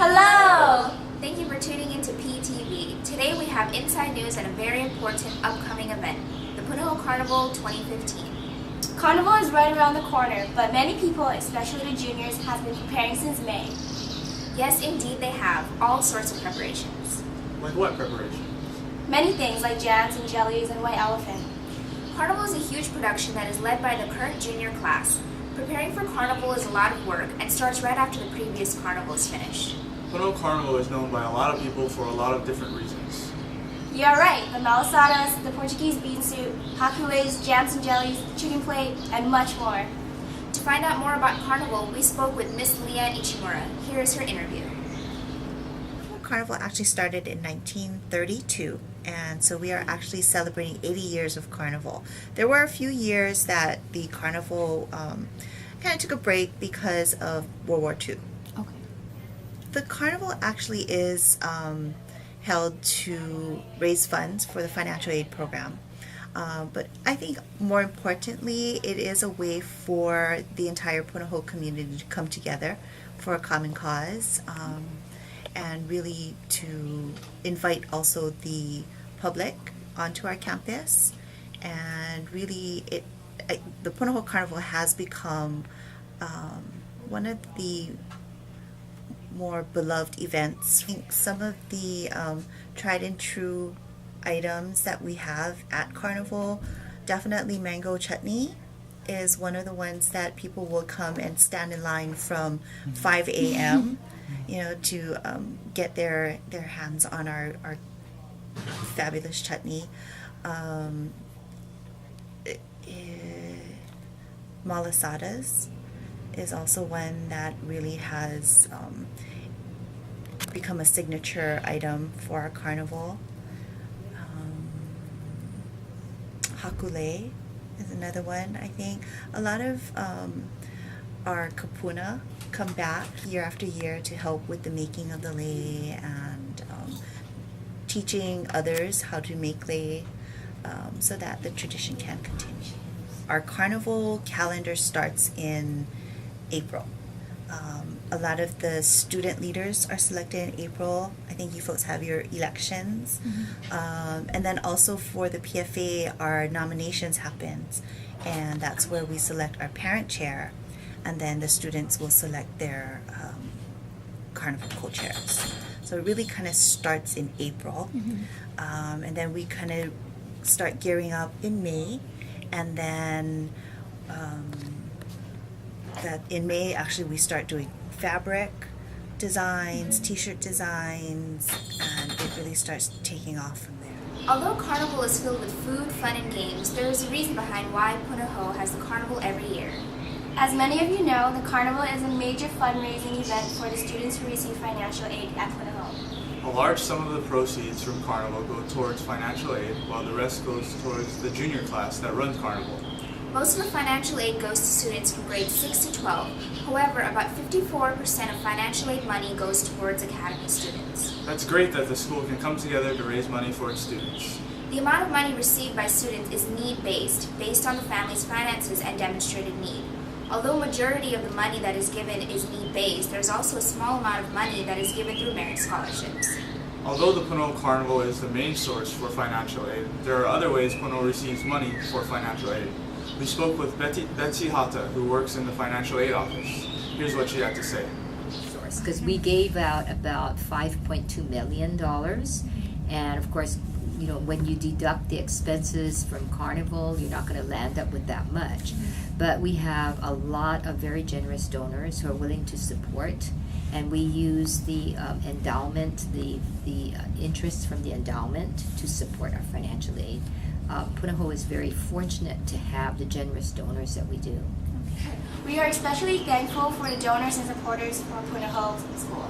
Hello! Thank you for tuning into PTV. Today we have inside news and a very important upcoming event, the Punahou Carnival 2015. Carnival is right around the corner, but many people, especially the juniors, have been preparing since May. Yes, indeed they have. All sorts of preparations. Like what preparations? Many things like jams and jellies and white elephant. Carnival is a huge production that is led by the current junior class. Preparing for Carnival is a lot of work and starts right after the previous Carnival is finished. Punahou Carnival is known by a lot of people for a lot of different reasons. You're right, the malasadas, the Portuguese bean soup, hakules, jams and jellies, chicken plate, and much more. To find out more about Carnival, we spoke with Miss Leah Ichimura. Here is her interview. Carnival actually started in 1932, and so we are actually celebrating 80 years of Carnival. There were a few years that the Carnival kind of took a break because of World War II. Okay. The Carnival actually is held to raise funds for the financial aid program. But I think more importantly, it is a way for the entire Punahou community to come together for a common cause. And really to invite also the public onto our campus, and really the Punahou Carnival has become one of the more beloved events. I think some of the tried and true items that we have at Carnival, definitely mango chutney is one of the ones that people will come and stand in line from 5 a.m. To get their hands on our fabulous chutney. Malasadas is also one that really has become a signature item for our carnival. Hakule is another one, I think. A lot of our kapuna come back year after year to help with the making of the lei and teaching others how to make lei so that the tradition can continue. Our carnival calendar starts in April. A lot of the student leaders are selected in April. I think you folks have your elections. And then also for the PFA, our nominations happens, and that's where we select our parent chair, and then the students will select their carnival co-chairs. So it really kind of starts in April. And then we kind of start gearing up in May, and then that in May actually we start doing fabric designs, t-shirt designs, and it really starts taking off from there. Although Carnival is filled with food, fun, and games, there is a reason behind why Punahou has the Carnival every year. As many of you know, the Carnival is a major fundraising event for the students who receive financial aid at Punahou. A large sum of the proceeds from Carnival go towards financial aid, while the rest goes towards the junior class that runs Carnival. Most of the financial aid goes to students from grades 6 to 12. However, about 54% of financial aid money goes towards academy students. That's great that the school can come together to raise money for its students. The amount of money received by students is need-based, based on the family's finances and demonstrated need. Although majority of the money that is given is need-based, there's also a small amount of money that is given through merit scholarships. Although the Punahou Carnival is the main source for financial aid, there are other ways Punahou receives money for financial aid. We spoke with Betsy Hata, who works in the financial aid office. Here's what she had to say. Because we gave out about $5.2 million, and of course, when you deduct the expenses from Carnival, you're not going to land up with that much. But we have a lot of very generous donors who are willing to support, and we use the endowment, the interest from the endowment to support our financial aid. Punahou is very fortunate to have the generous donors that we do. We are especially thankful for the donors and supporters for Punahou School.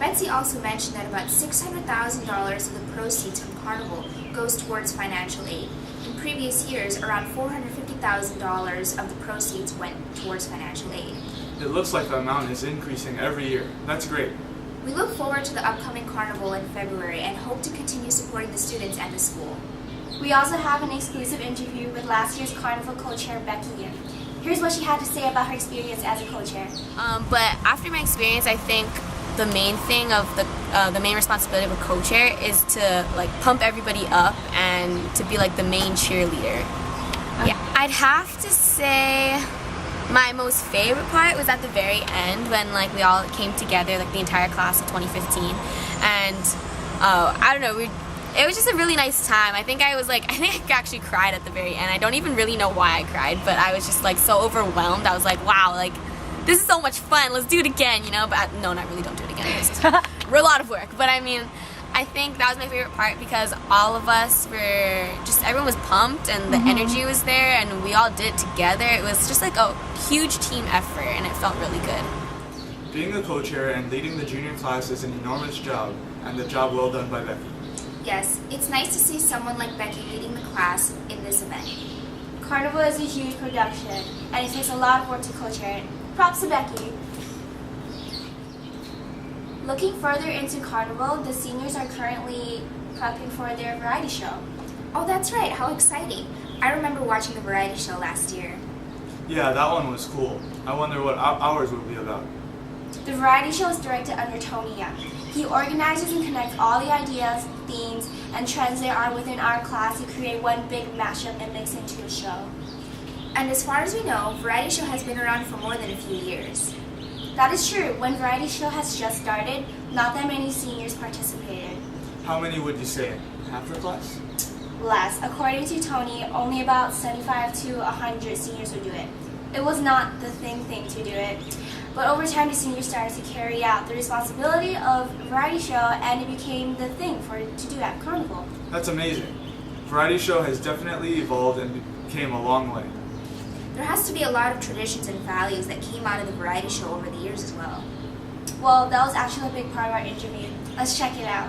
Betsy also mentioned that about $600,000 of the proceeds from Carnival goes towards financial aid. In previous years, around $450,000 of the proceeds went towards financial aid. It looks like the amount is increasing every year. That's great. We look forward to the upcoming Carnival in February and hope to continue supporting the students and the school. We also have an exclusive interview with last year's Carnival co-chair Becky Yim. Here's what she had to say about her experience as a co-chair. But after my experience, I think the main thing of the main responsibility of a co-chair is to like pump everybody up and to be like the main cheerleader. Yeah, I'd have to say my most favorite part was at the very end when like we all came together, like the entire class of 2015, and I don't know, it was just a really nice time. I think I actually cried at the very end. I don't even really know why I cried, but I was just like so overwhelmed. I was like, wow, like this is so much fun. Let's do it again, you know? But no, not really. Don't do it again. It's a lot of work. But I mean, I think that was my favorite part because all of us were just, everyone was pumped and the energy was there and we all did it together. It was just like a huge team effort and it felt really good. Being the co-chair and leading the junior class is an enormous job, and the job well done by Becky. Yes, it's nice to see someone like Becky leading the class in this event. Carnival is a huge production, and it takes a lot of work to co-chair it. Props to Becky. Looking further into Carnival, the seniors are currently prepping for their variety show. Oh, that's right. How exciting. I remember watching the variety show last year. Yeah, that one was cool. I wonder what ours will be about. The variety show is directed under Tony Young. He organizes and connects all the ideas, themes, and trends there are within our class to create one big mashup and mix into a show. And as far as we know, variety show has been around for more than a few years. That is true. When variety show has just started, not that many seniors participated. How many would you say? Half your class? Less. According to Tony, only about 75 to 100 seniors would do it. It was not the thing to do it. But over time, the seniors started to carry out the responsibility of variety show, and it became the thing to do at Carnival. That's amazing. Variety show has definitely evolved and came a long way. There has to be a lot of traditions and values that came out of the variety show over the years as well. Well, that was actually a big part of our interview. Let's check it out.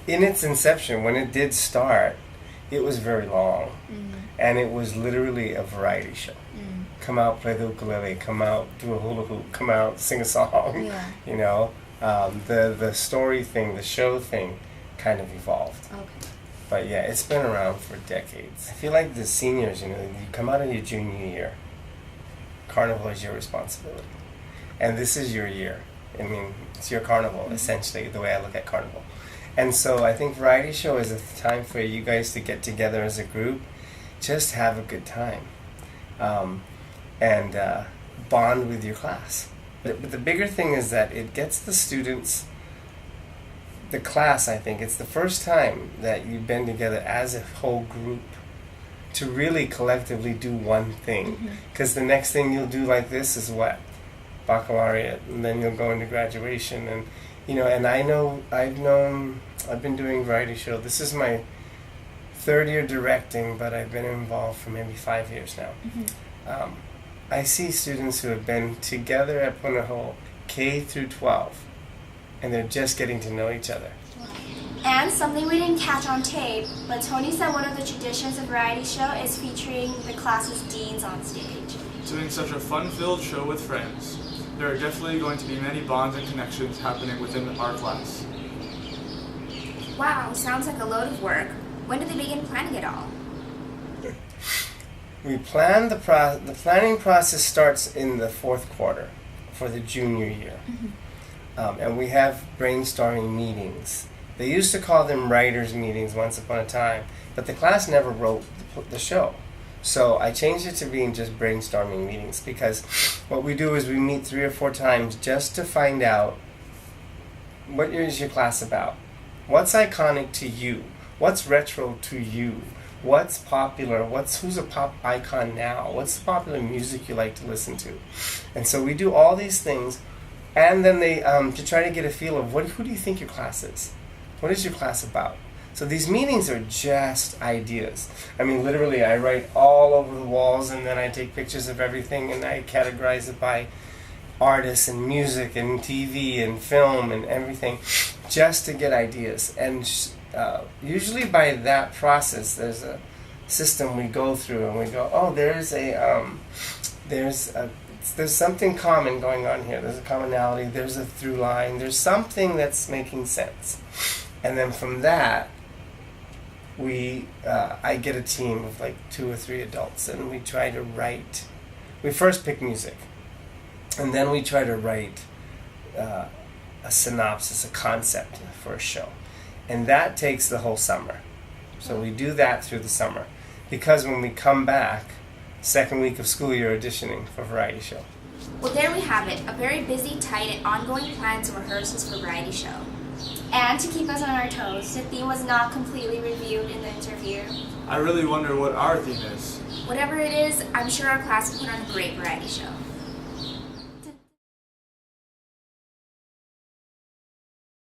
In its inception, when it did start, it was very long. And it was literally a variety show. Come out, play the ukulele, come out, do a hula hoop, come out, sing a song. Yeah. You know, the story thing, the show thing kind of evolved. Okay. But yeah, it's been around for decades. I feel like the seniors, you know, you come out of your junior year, Carnival is your responsibility. And this is your year. I mean, it's your Carnival, essentially, the way I look at Carnival. And so I think variety show is a time for you guys to get together as a group, just have a good time, and bond with your class. But the bigger thing is that it gets the students, the class, I think, it's the first time that you've been together as a whole group to really collectively do one thing. Because the next thing you'll do like this is what? Baccalaureate, and then you'll go into graduation. And you know, and I've been doing variety show. This is my third year directing, but I've been involved for maybe 5 years now. I see students who have been together at Punahou K through 12, and they're just getting to know each other. And something we didn't catch on tape, but Tony said one of the traditions of variety show is featuring the class's deans on stage. Doing such a fun-filled show with friends, there are definitely going to be many bonds and connections happening within our class. Wow, sounds like a load of work. When did they begin planning it all? We plan the planning process starts in the fourth quarter for the junior year. And we have brainstorming meetings. They used to call them writers' meetings once upon a time, but the class never wrote the show. So I changed it to being just brainstorming meetings, because what we do is we meet 3 or 4 times just to find out what is your class about. What's iconic to you? What's retro to you? What's popular? Who's a pop icon now? What's the popular music you like to listen to? And so we do all these things, and then they to try to get a feel of who do you think your class is? What is your class about? So these meetings are just ideas. I mean, literally, I write all over the walls, and then I take pictures of everything, and I categorize it by artists and music and TV and film and everything, just to get ideas. And usually by that process, there's a system we go through, and we go, oh, there's something common going on here. There's a commonality. There's a through line. There's something that's making sense. And then from that, I get a team of like 2 or 3 adults, and we try to write. We first pick music, and then we try to write a synopsis, a concept for a show. And that takes the whole summer. So we do that through the summer. Because when we come back, second week of school, you're auditioning for variety show. Well, there we have it, a very busy, tight, and ongoing plan to rehearsals for variety show. And to keep us on our toes, the theme was not completely reviewed in the interview. I really wonder what our theme is. Whatever it is, I'm sure our class will put on a great variety show.